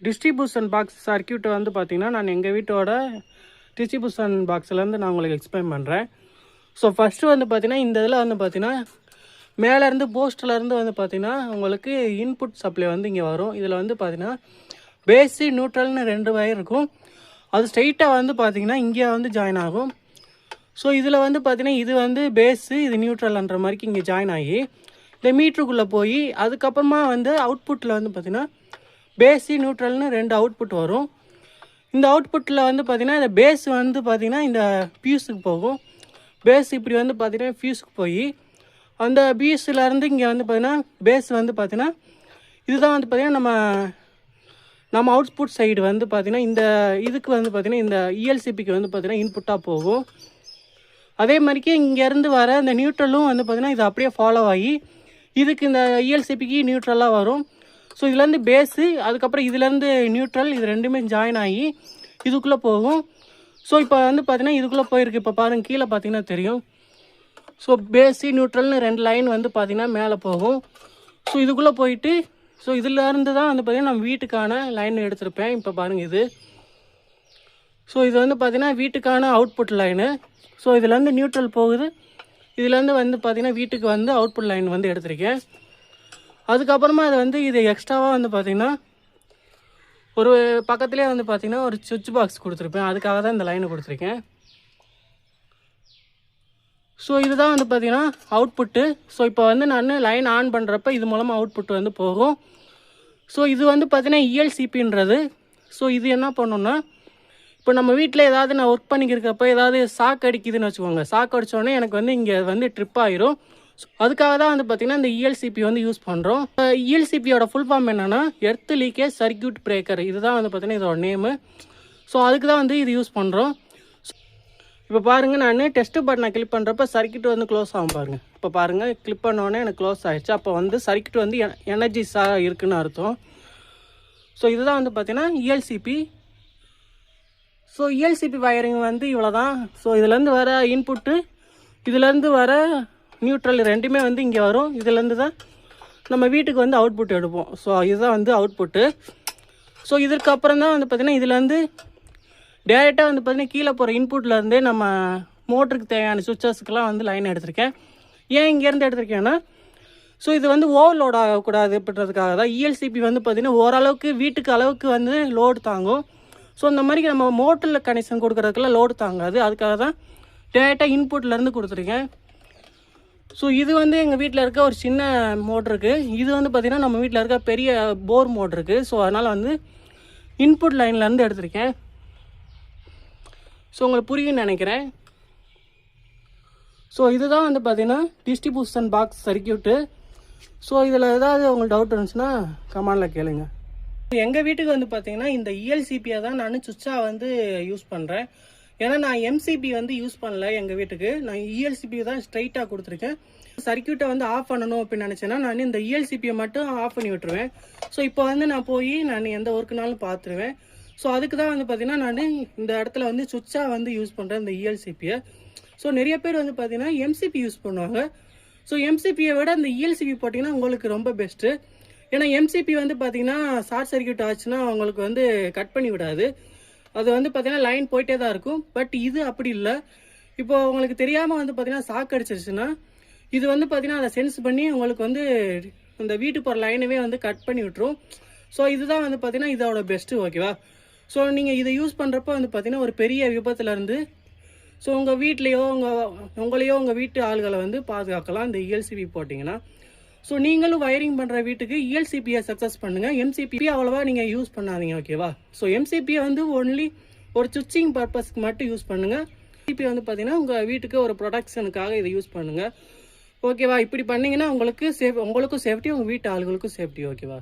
Distribution box சர்க்கியூட்டை வந்து பார்த்திங்கன்னா நான் எங்கள் வீட்டோட டிஸ்ட்ரிபியூஷன் பாக்ஸ்லேருந்து நான் உங்களுக்கு எக்ஸ்பிளைன் பண்ணுறேன். ஸோ ஃபஸ்ட்டு வந்து பார்த்திங்கன்னா இந்த இதில் வந்து பார்த்திங்கன்னா மேலேருந்து போஸ்ட்லேருந்து வந்து பார்த்திங்கன்னா உங்களுக்கு இன்புட் சப்ளை வந்து இங்கே வரும். இதில் வந்து பார்த்திங்கன்னா பேஸு நியூட்ரல்னு 2 வயர் இருக்கும். அது ஸ்ட்ரைட்டாக வந்து பார்த்திங்கன்னா இங்கே வந்து ஜாயின் ஆகும். ஸோ இதில் வந்து பார்த்திங்கன்னா இது வந்து பேஸு, இது நியூட்ரல்ன்ற மாதிரிக்கு இங்கே ஜாயின் ஆகி இந்த மீட்ருக்குள்ளே போய் அதுக்கப்புறமா வந்து அவுட்புட்டில் வந்து பார்த்திங்கன்னா பேஸு நியூட்ரல்னு 2 அவுட்புட் வரும். இந்த அவுட்புட்டில் வந்து பார்த்திங்கன்னா இந்த பேஸ் வந்து பார்த்திங்கன்னா இந்த ஃபியூஸுக்கு போகும். பேஸ் இப்படி வந்து பார்த்திங்கன்னா ஃபியூஸுக்கு போய் அந்த பியூஸ்லேருந்து இங்கே வந்து பார்த்திங்கன்னா பேஸ் வந்து பார்த்திங்கன்னா இதுதான் வந்து பார்த்திங்கன்னா நம்ம அவுட்புட் சைடு வந்து பார்த்திங்கன்னா இந்த இதுக்கு வந்து பார்த்திங்கன்னா இந்த இஎல்சிபிக்கு வந்து பார்த்திங்கன்னா இன்புட்டாக போகும். அதே மாதிரிக்கு இங்கேருந்து வர இந்த நியூட்ரலும் வந்து பார்த்திங்கன்னா இது அப்படியே ஃபாலோ ஆகி இதுக்கு இந்த இஎல்சிபிக்கு நியூட்ரலாக வரும். ஸோ இதுலேருந்து பேஸு அதுக்கப்புறம் இதுலேருந்து நியூட்ரல் இது ரெண்டுமே ஜாயின் ஆகி இதுக்குள்ளே போகும். ஸோ இப்போ வந்து பார்த்திங்கன்னா இதுக்குள்ளே போயிருக்கு. இப்போ பாருங்கள் கீழே பார்த்திங்கன்னா தெரியும். ஸோ பேஸு நியூட்ரல்னு 2 லைன் வந்து பார்த்திங்கன்னா மேலே போகும். ஸோ இதுக்குள்ளே போயிட்டு ஸோ இதிலேருந்து தான் வந்து பார்த்திங்கன்னா நம்ம வீட்டுக்கான லைன் எடுத்திருப்பேன். இப்போ பாருங்கள் இது. ஸோ இது வந்து பார்த்திங்கன்னா வீட்டுக்கான அவுட்புட் லைனு. ஸோ இதுலேருந்து நியூட்ரல் போகுது. இதுலேருந்து வந்து பார்த்திங்கன்னா வீட்டுக்கு வந்து அவுட்புட் லைன் வந்து எடுத்திருக்கேன். அதுக்கப்புறமா அது வந்து இது எக்ஸ்ட்ராவாக வந்து பார்த்திங்கன்னா ஒரு பக்கத்துலேயே வந்து பார்த்திங்கன்னா ஒரு சுவிட்ச் பாக்ஸ் கொடுத்துருப்பேன். அதுக்காக தான் இந்த லைனை கொடுத்துருக்கேன். ஸோ இதுதான் வந்து பார்த்திங்கன்னா அவுட்புட்டு. ஸோ இப்போ வந்து நான் லைன் ஆன் பண்ணுறப்ப இது மூலமாக அவுட்புட் வந்து போகும். ஸோ இது வந்து பார்த்திங்கன்னா இஎல்சிபின்றது. ஸோ இது என்ன பண்ணணுன்னா இப்போ நம்ம வீட்டில் ஏதாவது நான் ஒர்க் பண்ணிக்கிறப்ப ஏதாவது சாக்கு அடிக்குதுன்னு வச்சுக்கோங்க. சாக்கு அடித்தோடனே எனக்கு வந்து இங்கே வந்து ட்ரிப் ஆயிரும். அதுக்காக தான் வந்து பார்த்திங்கன்னா இந்த இஎல்சிபி வந்து யூஸ் பண்ணுறோம். இஎல்சிபியோட ஃபுல் ஃபார்ம் என்னென்னா எர்த் லீக்கேஜ் சர்க்கியூட் பிரேக்கர். இதுதான் வந்து பார்த்திங்கன்னா இதோட நேமு. ஸோ அதுக்கு தான் வந்து இது யூஸ் பண்ணுறோம். இப்போ பாருங்கள் நான் டெஸ்ட்டு பட்டனை கிளிக் பண்ணுறப்ப சர்க்கியூட் வந்து க்ளோஸ் ஆகும் பாருங்கள். இப்போ பாருங்கள் கிளிக் பண்ணோடனே எனக்கு க்ளோஸ் ஆகிடுச்சு. அப்போ வந்து சர்க்கியூட் வந்து எனர்ஜிஸாக இருக்குதுன்னு அர்த்தம். ஸோ இதுதான் வந்து பார்த்திங்கன்னா இஎல்சிபி. ஸோ இஎல்சிபி வயரிங் வந்து இவ்வளோ தான். ஸோ இதுலேருந்து வர இன்புட்டு இதுலேருந்து வர நியூட்ரல் ரெண்டுமே வந்து இங்கே வரும். இதுலேருந்து தான் நம்ம வீட்டுக்கு வந்து அவுட்புட் எடுப்போம். ஸோ இதுதான் வந்து அவுட்புட்டு. ஸோ இதுக்கப்புறம் தான் வந்து பார்த்திங்கன்னா இதில் வந்து டேரெக்டாக வந்து பார்த்திங்கன்னா கீழே போகிற இன்புட்லேருந்தே நம்ம மோட்டருக்கு தேவையான சுவிச்சஸ்க்கெலாம் வந்து லைன் எடுத்திருக்கேன். ஏன் இங்கேருந்து எடுத்திருக்கேன்னா ஸோ இது வந்து ஓவர்லோட் ஆகக்கூடாது அப்படின்றதுக்காக தான். இஎல்சிபி வந்து பார்த்திங்கன்னா ஓரளவுக்கு வீட்டுக்கு அளவுக்கு வந்து லோடு தாங்கும். ஸோ இந்த மாதிரி நம்ம மோட்டரில் கனெக்ஷன் கொடுக்குறதுக்கெல்லாம் லோடு தாங்காது. அதுக்காக தான் டேரெக்டாக இன்புட்லேருந்து கொடுத்துருக்கேன். ஸோ இது வந்து எங்கள் வீட்டில் இருக்க ஒரு சின்ன மோட்ருக்கு. இது வந்து பார்த்திங்கன்னா நம்ம வீட்டில் இருக்க பெரிய போர் மோட்ருக்கு. ஸோ அதனால் வந்து இன்புட் லைன்லேருந்து எடுத்திருக்கேன். ஸோ உங்களுக்கு புரியும்னு நினைக்கிறேன். ஸோ இதுதான் வந்து பார்த்திங்கன்னா டிஸ்ட்ரிபியூஷன் பாக்ஸ் சர்க்கியூட்டு. ஸோ இதில் ஏதாவது உங்களுக்கு டவுட் இருந்துச்சுன்னா கமெண்டில் கேளுங்க. எங்கள் வீட்டுக்கு வந்து பார்த்திங்கன்னா இந்த இஎல்சிபியை தான் நான் சுவிட்சாக வந்து யூஸ் பண்ணுறேன். ஏன்னா நான் எம்சிபி வந்து யூஸ் பண்ணல எங்கள் வீட்டுக்கு. நான் இஎல்சிபி தான் ஸ்ட்ரைட்டாக கொடுத்துருக்கேன். சர்க்கியூட்டை வந்து ஆஃப் பண்ணணும் அப்படின்னு நினச்சேன்னா நான் இந்த இஎல்சிபியை மட்டும் ஆஃப் பண்ணி விட்டுருவேன். ஸோ இப்போ வந்து நான் போய் நான் எந்த ஒர்க்குனாலும் பார்த்துருவேன். ஸோ அதுக்கு தான் வந்து பார்த்திங்கன்னா நான் இந்த இடத்துல வந்து சுவிட்சாக வந்து யூஸ் பண்ணுறேன் இந்த இஎல்சிபியை. ஸோ நிறைய பேர் வந்து பார்த்திங்கன்னா எம்சிபி யூஸ் பண்ணுவாங்க. ஸோ எம்சிபியை விட இந்த இஎல்சிபி போட்டிங்கன்னா உங்களுக்கு ரொம்ப பெஸ்ட்டு. ஏன்னா எம்சிபி வந்து பார்த்திங்கன்னா ஷார்ட் சர்க்கியூட் ஆச்சுன்னா அவங்களுக்கு வந்து கட் பண்ணி விடாது. அது வந்து பார்த்திங்கன்னா லைன் போயிட்டே தான் இருக்கும். பட் இது அப்படி இல்லை. இப்போ உங்களுக்கு தெரியாமல் வந்து பார்த்திங்கன்னா ஷாக் அடிச்சிருச்சுன்னா இது வந்து பார்த்திங்கன்னா அதை சென்ஸ் பண்ணி உங்களுக்கு வந்து அந்த வீட்டுக்கு போகிற லைனவே வந்து கட் பண்ணி விட்டுரும். ஸோ இதுதான் வந்து பார்த்திங்கன்னா இதோட பெஸ்ட்டு. ஓகேவா? ஸோ நீங்கள் இதை யூஸ் பண்ணுறப்ப வந்து பார்த்திங்கன்னா ஒரு பெரிய விபத்துலேருந்து ஸோ உங்கள் வீட்லேயோ உங்களையோ உங்கள் வீட்டு ஆள்களை வந்து பாதுகாக்கலாம் இந்த இஎல்சிபி போட்டிங்கன்னா. ஸோ நீங்களும் வயரிங் பண்ணுற வீட்டுக்கு இஎல்சிபியை சக்ஸஸ் பண்ணுங்கள். எம்சிபி அவ்வளோவா நீங்கள் யூஸ் பண்ணாதீங்க. ஓகேவா? ஸோ எம்சிபியை வந்து ஒன்லி ஒரு சுவிட்சிங் பர்பஸ்க்கு மட்டும் யூஸ் பண்ணுங்கள். எம்சிபி வந்து பார்த்திங்கன்னா உங்கள் வீட்டுக்கு ஒரு ப்ரொடக்ஷனுக்காக இதை யூஸ் பண்ணுங்கள். ஓகேவா? இப்படி பண்ணிங்கன்னா உங்களுக்கும் சேஃப்டி, உங்கள் வீட்டு ஆளுகளுக்கும் சேஃப்டி. ஓகேவா?